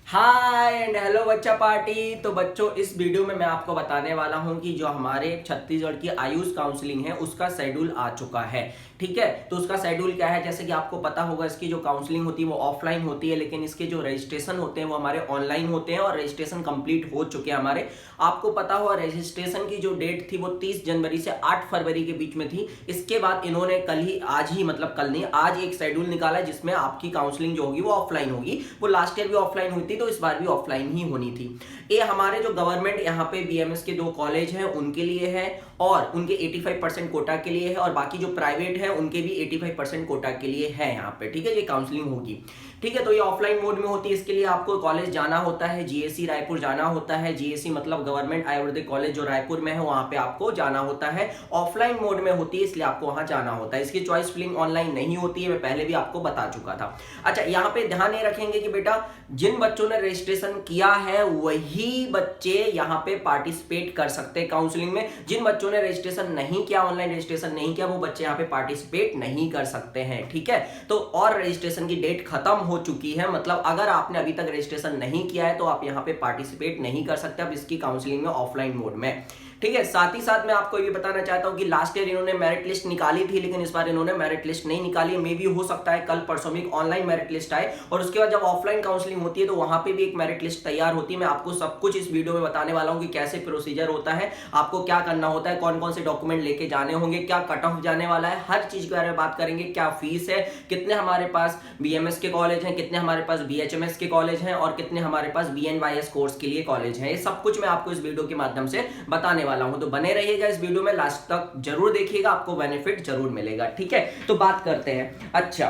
Hi and hello बच्चा party. तो बच्चों, इस वीडियो में मैं आपको बताने वाला हूं कि जो हमारे छत्तीसगढ़ की आयुष काउंसलिंग है उसका शेड्यूल आ चुका है। ठीक है, तो उसका शेड्यूल क्या है, जैसे कि आपको पता होगा इसकी जो काउंसलिंग होती है वो ऑफलाइन होती है, लेकिन इसके जो रजिस्ट्रेशन होते हैं वो हमारे ऑनलाइन होते हैं और रजिस्ट्रेशन कंप्लीट हो चुके हैं हमारे। आपको पता होगा रजिस्ट्रेशन की जो डेट थी वो 30 जनवरी से 8 फरवरी के बीच में थी। इसके बाद इन्होंने आज ही मतलब कल नहीं, आज एक शेड्यूल निकाला है जिसमें आपकी काउंसलिंग जो होगी वो ऑफलाइन होगी। वो लास्ट ईयर भी ऑफलाइन हुई थी तो इस बार भी ऑफलाइन ही होनी थी। ये हमारे जो गवर्नमेंट यहाँ पे बीएमएस के 2 कॉलेज हैं उनके लिए है और उनके 85% कोटा के लिए है, और बाकी जो प्राइवेट है उनके भी 85% कोटा के लिए है यहाँ पे। ठीक है, ये काउंसलिंग होगी। ठीक है, तो ये ऑफलाइन मोड में होती है। इसके लिए आपको कॉलेज जाना होता है, जीएससी रायपुर जाना होता है। जीएससी मतलब गवर्नमेंट आयुर्वेदिक कॉलेज जो रायपुर में है वहां पे आपको जाना होता है। ऑफलाइन मोड में होती है इसलिए आपको वहां जाना होता है। इसकी चॉइस फिलिंग ऑनलाइन नहीं होती है, मैं पहले भी आपको बता चुका था। अच्छा, यहाँ पे ध्यान ये रखेंगे कि बेटा जिन बच्चों ने रजिस्ट्रेशन किया है वही बच्चे यहाँ पे पार्टिसिपेट कर सकते हैं काउंसलिंग में। जिन बच्चों ने रजिस्ट्रेशन नहीं किया, ऑनलाइन रजिस्ट्रेशन नहीं किया, वो बच्चे यहाँ पे पार्टिसिपेट नहीं कर सकते हैं। ठीक है, तो और रजिस्ट्रेशन की डेट खत्म हो चुकी है, मतलब अगर आपने अभी तक रजिस्ट्रेशन नहीं किया है तो आप यहाँ पे पार्टिसिपेट नहीं कर सकते अब इसकी काउंसलिंग में ऑफलाइन मोड में। ठीक है, साथ ही साथ मैं आपको ये भी बताना चाहता हूं कि लास्ट ईयर इन्होंने मेरिट लिस्ट निकाली थी, लेकिन इस बार इन्होंने मेरिट लिस्ट नहीं निकाली। मे भी हो सकता है कल परसों में ऑनलाइन मेरिट लिस्ट आए और उसके बाद जब ऑफलाइन काउंसलिंग होती है तो वहां पे भी एक मेरिट लिस्ट तैयार होती है। मैं आपको सब कुछ इस वीडियो में बताने वाला हूं कि कैसे प्रोसीजर होता है, आपको क्या करना होता है, कौन कौन से डॉक्यूमेंट लेके जाने होंगे, क्या कट ऑफ जाने वाला है, हर चीज के बारे में बात करेंगे। क्या फीस है, कितने हमारे पास बीएमएस के कॉलेज हैं, कितने हमारे पास बीएचएमएस के कॉलेज हैं और कितने हमारे पास बीएनवाईएस कोर्स के लिए कॉलेज हैं, ये सब कुछ मैं आपको इस वीडियो के माध्यम से बताने वाला हूं। तो बने रहिए इस वीडियो में, लास्ट तक जरूर देखिएगा, आपको बेनिफिट जरूर मिलेगा। ठीक है, तो बात करते हैं। अच्छा,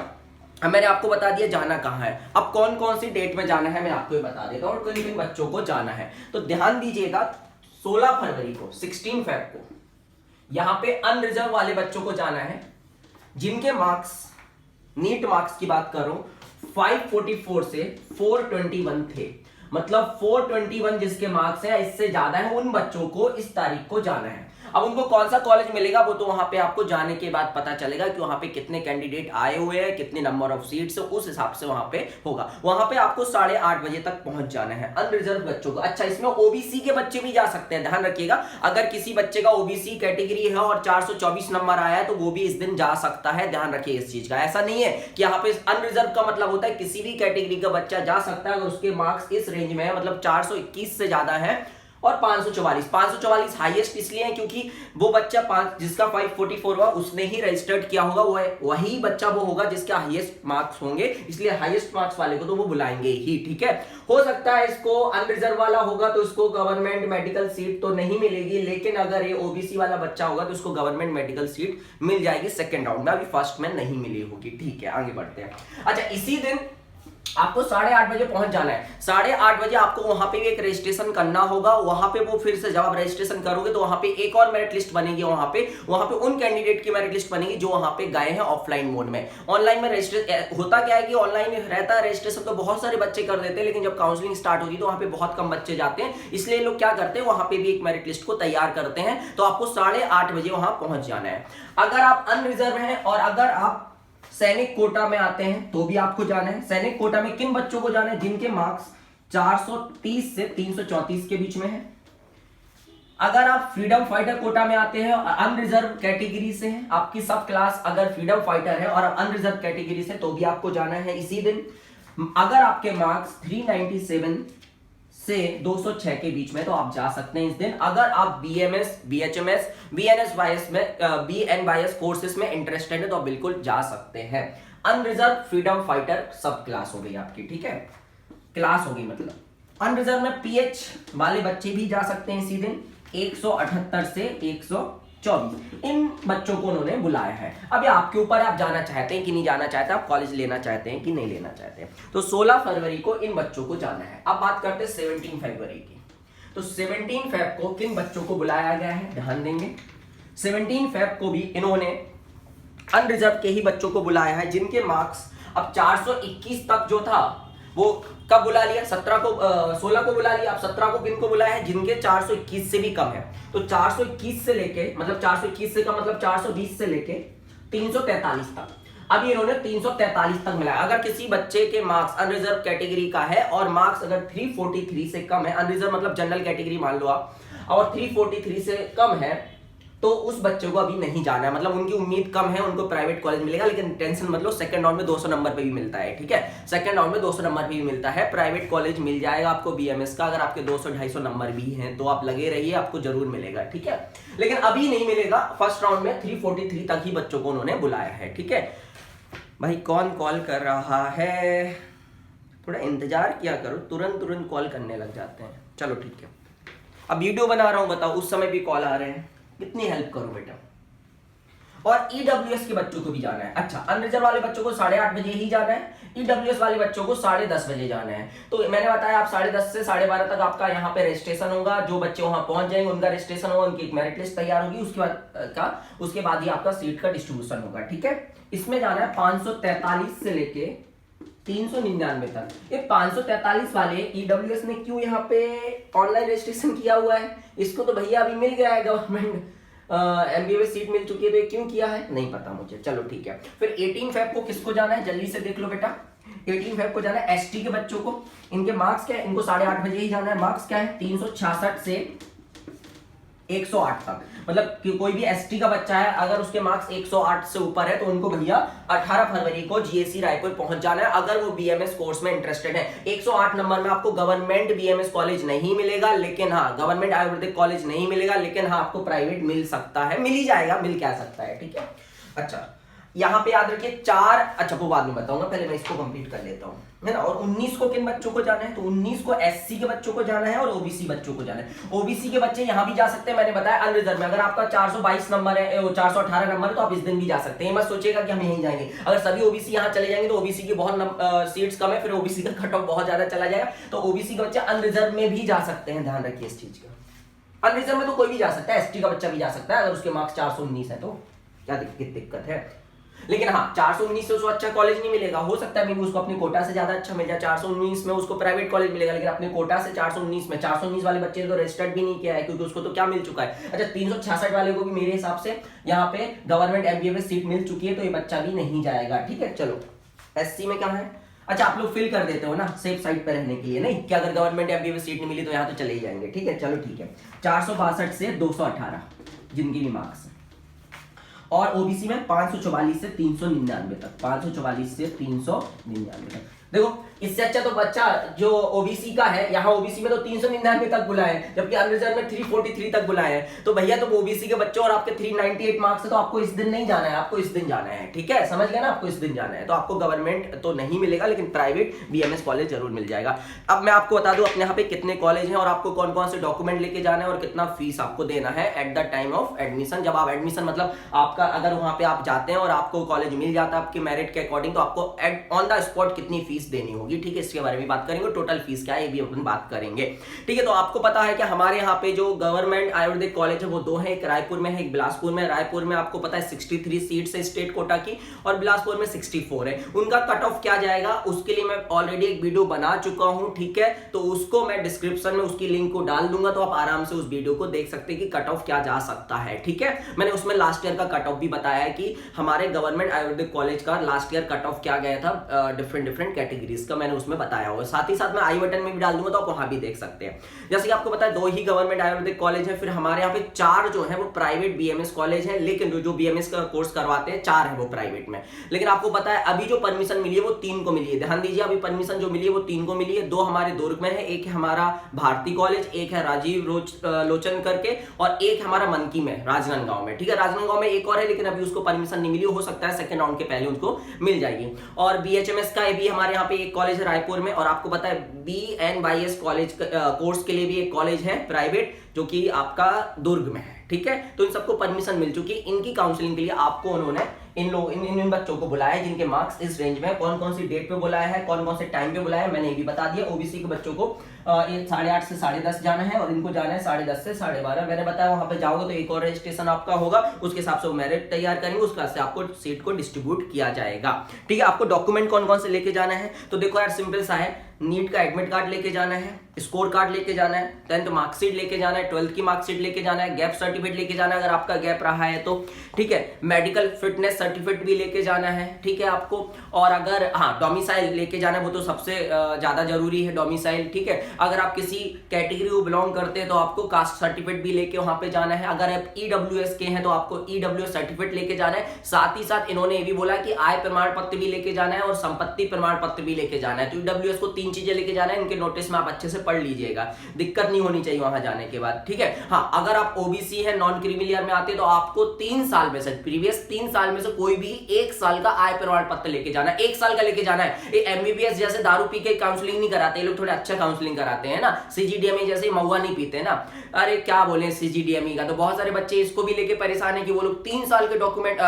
अब मैंने आपको बता दिया जाना कहां है, अब कौन कौन सी डेट में जाना है मैं आपको ये बता देता हूं और किन किन बच्चों को जाना है। तो ध्यान दीजिएगा, 16 फरवरी को 16 फेब को यहां पे अनरिजर्व वाले बच्चों को जाना है जिनके मार्क्स, नीट मार्क्स की बात करूं, 544 से 421 थे। मतलब 421 जिसके मार्क्स है, इससे ज्यादा है, उन बच्चों को इस तारीख को जाना है। अब उनको कौन सा कॉलेज मिलेगा वो तो वहां पे आपको जाने के बाद पता चलेगा कि वहां पे कितने कैंडिडेट आए हुए हैं, कितने नंबर ऑफ सीट्स, उस हिसाब से वहां पे होगा। वहां पे आपको 8:30 बजे तक पहुंच जाना है अनरिजर्व बच्चों को। अच्छा, इसमें ओबीसी के बच्चे भी जा सकते हैं, ध्यान रखिएगा। अगर किसी बच्चे का ओबीसी कैटेगरी है और 424 नंबर आया है तो वो भी इस दिन जा सकता है, ध्यान रखिए इस चीज का। ऐसा नहीं है कि यहाँ पे अनरिजर्व का मतलब होता है किसी भी कैटेगरी का बच्चा जा सकता है अगर उसके मार्क्स इस रेंज में है, मतलब 421 से ज्यादा है और 544 हाईएस्ट इसलिए है क्योंकि वो बच्चा जिसका 544 हुआ उसने ही रजिस्टर्ड किया होगा, वही बच्चा वो होगा जिसके हाईएस्ट मार्क्स होंगे, इसलिए हाईएस्ट मार्क्स वाले को तो वो बुलाएंगे ही। ठीक है, हो सकता है इसको अनरिजर्व वाला होगा तो इसको गवर्नमेंट मेडिकल सीट तो नहीं मिलेगी, लेकिन अगर ये ओबीसी वाला बच्चा होगा तो उसको गवर्नमेंट मेडिकल सीट मिल जाएगी सेकेंड राउंड में, अभी फर्स्ट में नहीं मिली होगी। ठीक है, आगे बढ़ते हैं। अच्छा, इसी दिन आपको 8:30 बजे पहुंच जाना है। 8:30 बजे आपको वहां पे भी एक रजिस्ट्रेशन करना होगा। वहां पे वो फिर से जब आप रजिस्ट्रेशन करोगे तो वहां पे एक और मेरिट लिस्ट बनेगी। वहां पे उन कैंडिडेट की मेरिट लिस्ट बनेगी जो वहां पे गए हैं ऑफलाइन मोड में। ऑनलाइन में रजिस्ट्रेशन होता क्या है कि ऑनलाइन रहता है रजिस्ट्रेशन तो बहुत सारे बच्चे कर देते हैं, लेकिन जब काउंसलिंग स्टार्ट होती है तो वहां पे बहुत कम बच्चे जाते हैं, इसलिए लोग क्या करते हैं वहां पे भी एक मेरिट लिस्ट को तैयार करते हैं। तो आपको 8:30 बजे वहां पहुंच जाना है। अगर आप अनरिजर्व हैं और अगर आप सैनिक कोटा में आते हैं तो भी आपको जाना है। सैनिक कोटा में किन बच्चों को जाना है, जिनके मार्क्स 430 से 334 के बीच में है। अगर आप फ्रीडम फाइटर कोटा में आते हैं और अनरिजर्व कैटेगरी से हैं, आपकी सब क्लास अगर फ्रीडम फाइटर है और अनरिजर्व कैटेगरी से तो भी आपको जाना है इसी दिन। अगर आपके मार्क्स 397 से 206 के बीच में तो आप जा सकते हैं इस दिन। अगर आप बीएमएस, बीएचएमएस, बीएनएसवाईएस में बीएनवाईएस कोर्सेज में इंटरेस्टेड है तो आप बिल्कुल जा सकते हैं। अनरिजर्व फ्रीडम फाइटर सब क्लास हो गई आपकी। ठीक है, क्लास होगी मतलब। अनरिजर्व में पीएच वाले बच्चे भी जा सकते हैं इसी दिन, 178 से 124 इन बच्चों को उन्होंने बुलाया है। अब ये आपके ऊपर, आप जाना चाहते हैं कि नहीं जाना चाहते, आप कॉलेज लेना चाहते हैं कि नहीं लेना चाहते हैं। तो 16 फरवरी को इन बच्चों को जाना है। अब बात करते हैं 17 फरवरी की। तो 17 फेब को किन बच्चों को बुलाया गया है, ध्यान देंगे। 17 फेब को भी इन्होंने अनरिजर्व के ही बच्चों को बुलाया है जिनके मार्क्स अब 421 तक जो था वो कब बुला लिया, 16 को बुला लिया। अब 17 को किन को बुलाया है, जिनके 421 से भी कम है। तो 421 से लेके मतलब 421 से का मतलब 420 से लेके 343 तक। अभी इन्होंने 343 तक मिला। अगर किसी बच्चे के मार्क्स अनरिजर्व कैटेगरी का है और मार्क्स अगर 343 से कम है, अनरिजर्व मतलब जनरल कैटेगरी मान लो आप, और 343 से कम है, तो उस बच्चे को अभी नहीं जाना है, मतलब उनकी उम्मीद कम है, उनको प्राइवेट कॉलेज मिलेगा। लेकिन टेंशन मतलब सेकंड राउंड में 200 नंबर पे भी मिलता है, ठीक है, सेकंड राउंड में 200 नंबर पे भी मिलता है, प्राइवेट कॉलेज मिल जाएगा आपको बीएमएस का। अगर आपके 200-250 नंबर भी हैं तो आप लगे रहिए, आपको जरूर मिलेगा, ठीक है। लेकिन अभी नहीं मिलेगा, फर्स्ट राउंड में 343 तक ही बच्चों को उन्होंने बुलाया है, ठीक है। भाई कौन कॉल कर रहा है, थोड़ा इंतजार किया करो, तुरंत कॉल करने लग जाते हैं। चलो ठीक है, अब वीडियो बना रहा हूं, बताओ उस समय भी कॉल आ रहे हैं, कितनी हेल्प करो बेटा। और ईडब्ल्यूएस के बच्चों को भी जाना है। अच्छा, अनरिजर्व वाले बच्चों को 8:30 बजे ही जाना है, ईडब्ल्यूएस वाले बच्चों को 10:30 बजे जाना है। तो मैंने बताया आप 10:30 से 12:30 तक आपका यहाँ पे रजिस्ट्रेशन होगा। जो बच्चे वहां पहुंच जाएंगे उनका रजिस्ट्रेशन होगा, उनकी एक मेरिट लिस्ट तैयार होगी, उसके बाद ही आपका सीट का डिस्ट्रीब्यूशन होगा, ठीक है। इसमें जाना है 543 से लेके 399 तक। ये 543 वाले ईडब्ल्यूएस ने क्यों यहाँ पे ऑनलाइन रजिस्ट्रेशन किया हुआ है, इसको तो भैया अभी मिल गया है, गवर्नमेंट एमबीए सीट मिल चुकी है, तो क्यों किया है नहीं पता मुझे। चलो ठीक है, फिर 18 फेब को किसको जाना है, जल्दी से देख लो बेटा। 18 फेब को जाना है एसटी के बच्चों को। इनके मार्क्स क्या है, इनको 8:30 बजे ही जाना है। मार्क्स क्या है, 366 से 108 तक। मतलब कि कोई भी एसटी का बच्चा है, अगर उसके मार्क्स 108 से ऊपर है तो उनको भैया 18 फरवरी को जीएससी रायपुर पहुंच जाना है, अगर वो बीएमएस कोर्स में इंटरेस्टेड है। 108 नंबर में आपको गवर्नमेंट बीएमएस कॉलेज नहीं मिलेगा, लेकिन हाँ गवर्नमेंट आयुर्वेदिक कॉलेज नहीं मिलेगा, लेकिन हाँ आपको प्राइवेट मिल सकता है, मिल ही जाएगा, मिल क्या सकता है, ठीक है। अच्छा, यहाँ पे याद रखिए 4, अच्छा वो बाद में बताऊंगा, पहले मैं इसको कंप्लीट कर लेता हूँ, है ना। और 19 को किन बच्चों को जाना है, तो 19 को एससी के बच्चों को जाना है और ओबीसी बच्चों को जाना है। ओबीसी के बच्चे यहाँ भी जा सकते हैं, मैंने बताया अनरिजर्व में। अगर आपका 422 नंबर है, 418 नंबर है, तो आप इस दिन भी जा सकते हैं, मत सोचिएगा कि हम यहीं जाएंगे। अगर सभी ओबीसी यहाँ चले जाएंगे तो ओबीसी की बहुत सीट्स कम है, फिर ओबीसी का कट ऑफ बहुत ज्यादा चला जाएगा, तो ओबीसी के बच्चे अनरिजर्व में भी जा सकते हैं, ध्यान रखिए इस चीज का। अनरिजर्व में तो कोई भी जा सकता है, एसटी का बच्चा भी जा सकता है, अगर उसके मार्क्स 419 है तो क्या दिक्कत है। लेकिन हाँ 419 से उसको अच्छा कॉलेज नहीं मिलेगा, हो सकता है उसको अपने कोटा से ज्यादा अच्छा मिल जाए, 419 में उसको प्राइवेट कॉलेज मिलेगा, लेकिन अपने कोटा से 419 में, 419 वाले बच्चे तो रजिस्टर्ड भी नहीं किया है, क्योंकि उसको तो क्या मिल चुका है। अच्छा, 366 वाले को भी मेरे हिसाब से यहाँ पे गवर्नमेंट एमबीए में सीट मिल चुकी है, तो ये बच्चा भी नहीं जाएगा, ठीक है। चलो, एससी में क्या है, अच्छा आप लोग फिल कर देते हो ना सेफ साइड पे रहने के लिए, नहीं कि अगर गवर्नमेंट एमबीए में सीट नहीं मिली तो यहाँ तो चले ही जाएंगे, ठीक है। चलो ठीक है, 462 से 218 जिनकी भी मार्क्स, और ओबीसी में 544 से 399 तक, 544 से 399 तक। देखो इससे अच्छा तो बच्चा जो ओबीसी का है, यहाँ ओबीसी में तो 399 तक बुलाए, जबकि अनरिजर्व में 343 तक बुलाए हैं। तो भैया तो ओबीसी के बच्चों और आपके 398 मार्क्स है, तो आपको इस दिन नहीं जाना है, आपको इस दिन जाना है, ठीक है, समझ गए ना, आपको इस दिन जाना है। तो आपको गवर्नमेंट तो नहीं मिलेगा, लेकिन प्राइवेट बीएमएस कॉलेज जरूर मिल जाएगा। अब मैं आपको बता दूं अपने यहाँ पे कितने कॉलेज हैं और आपको कौन कौन से डॉक्यूमेंट लेके जाना है और कितना फीस आपको देना है at the time of admission. जब आप एडमिशन मतलब आपका अगर वहां पे आप जाते हैं और आपको कॉलेज मिल जाता है आपके मेरिट के अकॉर्डिंग, तो आपको ऑन द स्पॉट कितनी फीस देनी होगी, ठीक है, इसके बारे में बात करेंगे। टोटल फीस क्या है ये भी अपन बात करेंगे, ठीक है। तो आपको पता है कि हमारे यहाँ पे जो गवर्नमेंट आयुर्वेदिक कॉलेज है वो 2 है, एक रायपुर में है, एक बिलासपुर में। रायपुर में आपको पता है 63 सीट्स है स्टेट कोटा की, और बिलासपुर में 64 है। उनका कट ऑफ क्या जाएगा उसके लिए मैं ऑलरेडी एक वीडियो बना चुका हूं, ठीक है, तो उसको मैं डिस्क्रिप्शन में उसकी लिंक को डाल दूंगा, तो आप आराम से उस वीडियो को देख सकते हैं कि कट ऑफ क्या जा सकता है, ठीक है। मैंने उसमें लास्ट ईयर का कट ऑफ भी बताया है कि हमारे गवर्नमेंट आयुर्वेदिक कॉलेज का लास्ट ईयर कट ऑफ क्या गया था, डिफरेंट कैटेगरीज का मैंने उसमें बताया हुआ। साथ ही साथ मैं आई बटन में भी डाल दूंगा, तो आप वहां भी देख सकते हैं। जैसे कि आपको पता है 2 ही गवर्नमेंट आयुर्वेदिक कॉलेज है, फिर हमारे यहाँ पे 4 जो है वो प्राइवेट बीएमएस कॉलेज है, लेकिन जो बीएमएस का कोर्स करवाते हैं 4 है वो प्राइवेट में। लेकिन आपको पता है अभी जो परमिशन मिली है वो 3 को मिली है, ध्यान दीजिए, अभी परमिशन जो मिली है वो 3 को मिली है। 2 हमारे दुर्ग में है, एक है हमारा भारती कॉलेज, एक है राजीव लोचन करके, और एक हमारा मनकी में राजनांदगांव में, ठीक है। राजनांदगांव में एक और है, लेकिन अभी उसको परमिशन नहीं मिली, हो सकता है सेकंड राउंड के पहले उसको मिल जाएगी। और बीएचएमएस का भी हमारे यहाँ पे एक कॉलेज है रायपुर में, और आपको पता है BNYS कॉलेज कोर्स के लिए भी एक कॉलेज है प्राइवेट जो कि आपका दुर्ग में है, ठीक है। तो इन सबको परमिशन मिल चुकी है। इनकी काउंसलिंग के लिए आपको उन्होंने इन बच्चों को बुलाया जिनके मार्क्स इस रेंज में, कौन कौन सी डेट पे बुलाया है, कौन कौन से टाइम पे बुलाया है, मैंने ये भी बता दिया। ओबीसी के बच्चों को 8:30 से 10:30 जाना है, और इनको जाना है 10:30 से 12:30। मैंने बताया वहां पे जाओगे तो एक और रजिस्ट्रेशन आपका होगा, उसके हिसाब से वो मेरिट तैयार करेंगे, उसके हिसाब से आपको सीट को डिस्ट्रीब्यूट किया जाएगा, ठीक है। आपको डॉक्यूमेंट कौन कौन से लेके जाना है, तो देखो यार सिंपल सा है, नीट का एडमिट कार्ड लेके जाना है, स्कोर कार्ड लेके जाना है, 10th मार्कशीट लेके जाना है, 12th की मार्कशीट लेके जाना है, गैप सर्टिफिकेट लेके जाना है अगर आपका गैप रहा है तो, ठीक है, मेडिकल फिटनेस सर्टिफिकेट भी लेके जाना है, ठीक है आपको। और अगर हाँ डोमिसाइल लेके जाना है, वो तो सबसे ज्यादा जरूरी है डोमिसाइल, ठीक है। अगर आप किसी कैटेगरी को बिलोंग करते हैं तो आपको कास्ट सर्टिफिकेट भी लेके वहां पे जाना है। अगर आप ईडब्ल्यूएस के हैं तो आपको ईडब्ल्यूएस सर्टिफिकेट लेके जाना है। साथ ही साथ इन्होंने ये भी बोला कि आय प्रमाण पत्र भी लेके जाना है और संपत्ति प्रमाण पत्र भी लेके जाना है। तो ईडब्ल्यूएस को 3 चीजें लेके जाना है, इनके नोटिस में आप अच्छे से पढ़ लीजिएगा, दिक्कत नहीं होनी चाहिए वहां जाने के बाद, ठीक है। हाँ अगर आप ओबीसी है, नॉन क्रीमी लेयर में आते हैं तो आपको 3 साल में से, प्रीवियस 3 साल में से कोई भी 1 साल का आय प्रमाण पत्र लेके जाना है, 1 साल का लेके जाना है। ये एमबीबीएस जैसे दारू पी के काउंसलिंग नहीं कराते, ये लोग थोड़े अच्छा काउंसलिंग कराते हैं ना। सीजीडीएमई जैसे महुआ नहीं पीते ना, अरे क्या बोले सीजीडीएमई का। तो बहुत सारे बच्चे इसको भी लेके परेशान है कि वो लोग 3 साल के डॉक्यूमेंट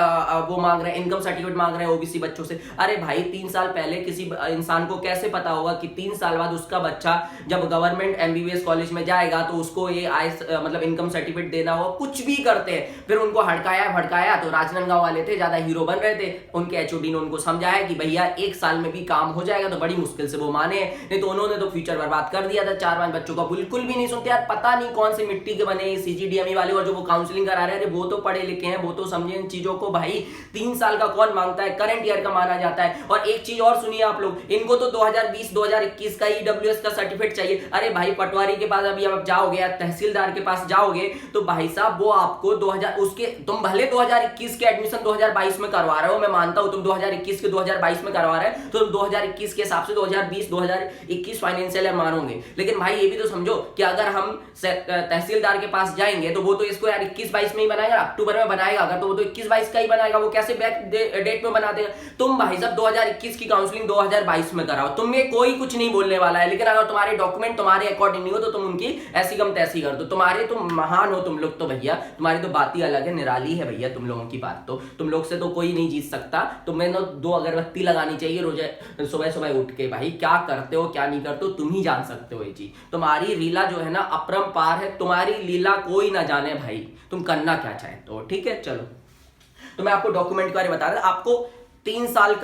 वो मांग रहे हैं, इनकम सर्टिफिकेट मांग रहे हैं ओबीसी बच्चों से। अरे भाई 3 साल पहले किसी इंसान को कैसे पता होगा कि 3 साल बाद उसका बच्चा जब गवर्नमेंट एमबीबीएस कॉलेज में जाएगा तो उसको ये मतलब इनकम सर्टिफिकेट देना हो। कुछ भी करते हैं, फिर उनको हड़काया भड़काया तो राजनांदगांव वाले थे, ज्यादा हीरो बन रहे थे, उनके एचओडी ने उनको समझाया कि भैया 1 साल में भी काम हो जाएगा, तो बड़ी मुश्किल से वो माने, नहीं तो उन्होंने तो फ्यूचर बर्बाद कर दिया था 4-5 बच्चों का। बिल्कुल भी नहीं सुनते यार, पता नहीं कौन से मिट्टी के बने सीजीडीएमई वाले, और जो वो काउंसलिंग करा रहे हैं वो तो पढ़े लिखे हैं, वो तो समझे इन चीजों को। भाई 3 साल का कौन मांगता है, करंट ईयर का माना जाता है। और एक चीज और सुनिए आप लोग, इनको तो 2020-2021 का ईडब्ल्यूएस का सर्टिफिकेट चाहिए। अरे भाई पटवारी के पास अभी आप जाओगे या तहसीलदार के पास जाओगे तो भाई साहब वो आपको 2000 उसके, तुम भले 2021 के एडमिशन 2022 में करवा रहे हो, मैं मानता हूं तुम 2021 के 2022 में करवा रहे हैं तो तुम 2021 के हिसाब से 2020-2021 फाइनेंशियल ईयर मानोगे। लेकिन भाई ये भी तो समझो कि अगर हम तहसीलदार के पास जाएंगे तो वो तो इसको यार 21-22 में ही बनाएगा, अक्टूबर में बनाएगा, अगर तो वो तो 21-22 का ही बनाएगा, वो कैसे बैक डेट में बना देगा। तुम भाई साहब 2021 की काउंसलिंग 2022 में कराओ, तुम्हें कोई कुछ नहीं बोलने वाला है। लेकिन अगर तुम्हारे डॉक्यूमेंट तुम्हारे अकॉर्डिंग नहीं हो तो तुम उनकी ऐसी कम तैसी कर दो। तुम्हारे तो महान हो तुम लोग तो भैया, तुम्हारी तो बात ही अलग है, निराली है भैया तुम लोगों की बात। तो तुम लोग से तो कोई नहीं जीत सकता। तुम्हें ना 2 अगरबत्ती लगानी चाहिए रोज सुबह सुबह उठ के। भाई क्या करते हो क्या नहीं करते हो तुम ही जान सकते हो ये चीज। तुम्हारी लीला जो है ना अपरंपार है, तुम्हारी लीला कोई ना जाने भाई, तुम करना क्या चाहते हो, ठीक है। चलो तो मैं आपको डॉक्यूमेंट के बारे में बता रहा, आपको 3 साल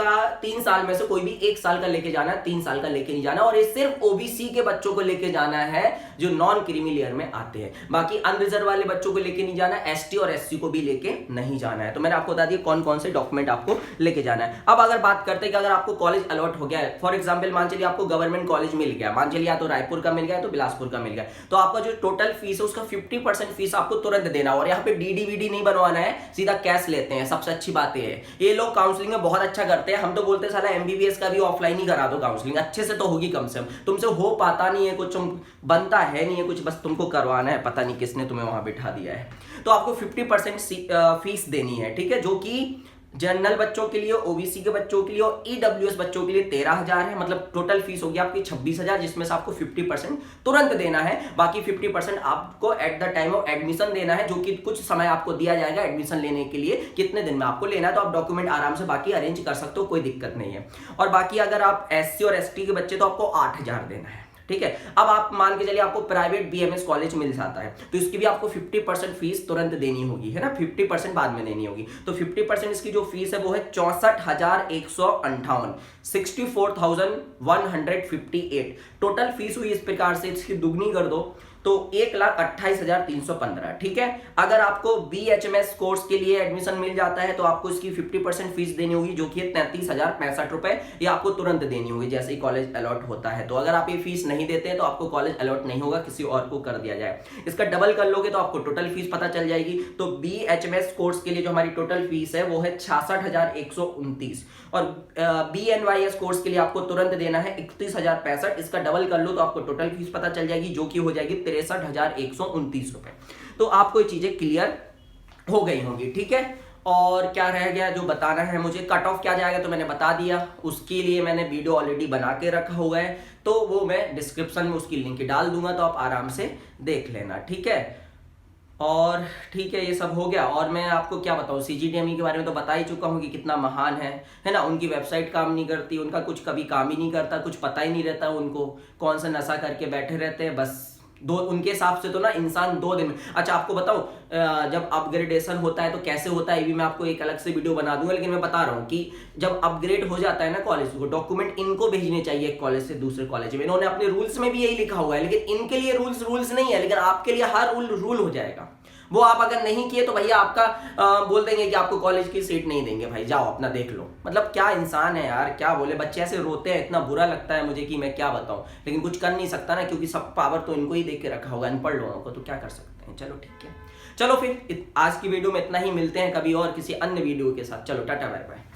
में से कोई भी 1 साल का लेके जाना है, 3 साल का लेके नहीं जाना। और ये सिर्फ ओबीसी के बच्चों को लेके जाना है जो नॉन क्रीमी लेयर में आते हैं। बाकी अनरिजर्व वाले बच्चों को लेके नहीं जाना, एसटी और एससी को भी लेके नहीं जाना है। तो मैंने आपको बता दिया कौन कौन से डॉक्यूमेंट आपको लेके जाना है। अब अगर बात करते हैं कि अगर आपको कॉलेज अलॉट हो गया है, फॉर एग्जाम्पल मान चलिए आपको गवर्नमेंट कॉलेज मिल गया, मान चलिए या तो रायपुर का मिल गया तो बिलासपुर का मिल गया, तो आपका जो टोटल फीस है उसका 50% फीस आपको तुरंत देना। और यहाँ पे डीडी नहीं बनवाना है, सीधा कैश लेते हैं। सबसे अच्छी बात है ये लोग काउंसलिंग में बहुत अच्छा करते हैं। हम तो बोलते साला एमबीबीएस का भी ऑफलाइन ही करा दो काउंसलिंग, अच्छे से तो होगी कम से कम। तुमसे हो पाता नहीं है कुछ, बनता है नहीं है कुछ, बस तुमको करवाना है, पता नहीं किसने तुम्हें वहां बिठा दिया है। तो आपको 50% फीस देनी है, ठीक है, जो कि जनरल बच्चों के लिए, ओबीसी के बच्चों के लिए और ईडब्ल्यूएस बच्चों के लिए 13,000 है। मतलब टोटल फीस होगी आपकी 26,000, जिसमें से आपको 50% तुरंत देना है। बाकी 50% आपको at the time of admission देना है, जो कि कुछ समय आपको दिया जाएगा एडमिशन लेने के लिए, कितने दिन में आपको लेना है। तो आप डॉक्यूमेंट आराम से बाकी अरेंज कर सकते हो, कोई दिक्कत नहीं है। और बाकी अगर आप एससी और एसटी के बच्चे तो आपको 8,000 देना है, ठीक है। अब आप मान के चलिए आपको प्राइवेट बीएमएस कॉलेज मिल जाता है तो इसकी भी आपको 50% फीस तुरंत देनी होगी, है ना, 50% बाद में देनी होगी। तो 50% इसकी जो फीस है वो है 64,158, 64,158 टोटल फीस हुई। इस प्रकार से इसकी दुगनी कर दो तो 1,28,315, ठीक है। अगर आपको बीएचएमएस कोर्स के लिए एडमिशन मिल जाता है तो आपको इसकी 50% फीस देनी होगी, जो कि 33,065 रुपए, ये आपको तुरंत देनी होगी जैसे ही कॉलेज अलॉट होता है। तो अगर आप ये फीस नहीं देते हैं तो आपको कॉलेज अलॉट नहीं होगा, किसी और को कर दिया जाए। इसका डबल कर लोगे तो आपको टोटल फीस पता चल जाएगी। तो बीएचएमएस कोर्स के लिए जो हमारी टोटल फीस है वो है 66,129 और बीएनवाईएस कोर्स के लिए आपको तुरंत देना है 31,065। इसका डबल कर लो तो आपको टोटल फीस पता चल जाएगी, जो कि हो जाएगी 63,129 रुपए। तो आपको ये चीजें क्लियर हो गई होंगी, ठीक है। और क्या रह गया जो बताना है मुझे, कट ऑफ क्या जाएगा तो मैंने बता दिया, उसके लिए मैंने वीडियो ऑलरेडी बना के रखा हुआ है, तो वो मैं डिस्क्रिप्शन में उसकी लिंक डाल दूंगा, तो आप आराम से देख लेना, ठीक है। और ठीक है, ये सब हो गया। और मैं आपको क्या बताऊं, सीजीडीएमई के बारे में तो बता ही चुका हूं कि कितना महान है ना। उनकी वेबसाइट काम नहीं करती, उनका कुछ कभी काम ही नहीं करता, कुछ पता ही नहीं रहता उनको, कौन सा नशा करके बैठे रहते हैं, बस दो उनके हिसाब से तो ना इंसान 2 दिन में। अच्छा आपको बताऊं, जब अपग्रेडेशन होता है तो कैसे होता है ये भी मैं आपको एक अलग से वीडियो बना दूंगा, लेकिन मैं बता रहा हूं कि जब अपग्रेड हो जाता है ना कॉलेज को, डॉक्यूमेंट इनको भेजने चाहिए एक कॉलेज से दूसरे कॉलेज में। इन्होंने अपने रूल्स में भी यही लिखा हुआ है, लेकिन इनके लिए रूल्स नहीं है, लेकिन आपके लिए हर रूल हो जाएगा। वो आप अगर नहीं किए तो भैया आपका बोल देंगे कि आपको कॉलेज की सीट नहीं देंगे, भाई जाओ अपना देख लो। मतलब क्या इंसान है यार, क्या बोले। बच्चे ऐसे रोते हैं, इतना बुरा लगता है मुझे कि मैं क्या बताऊं, लेकिन कुछ कर नहीं सकता ना, क्योंकि सब पावर तो इनको ही दे के रखा होगा, अनपढ़ लोगों को, तो क्या कर सकते हैं। चलो ठीक है, चलो फिर आज की वीडियो में इतना ही, मिलते हैं कभी और किसी अन्य वीडियो के साथ। चलो टाटा बाय बाय।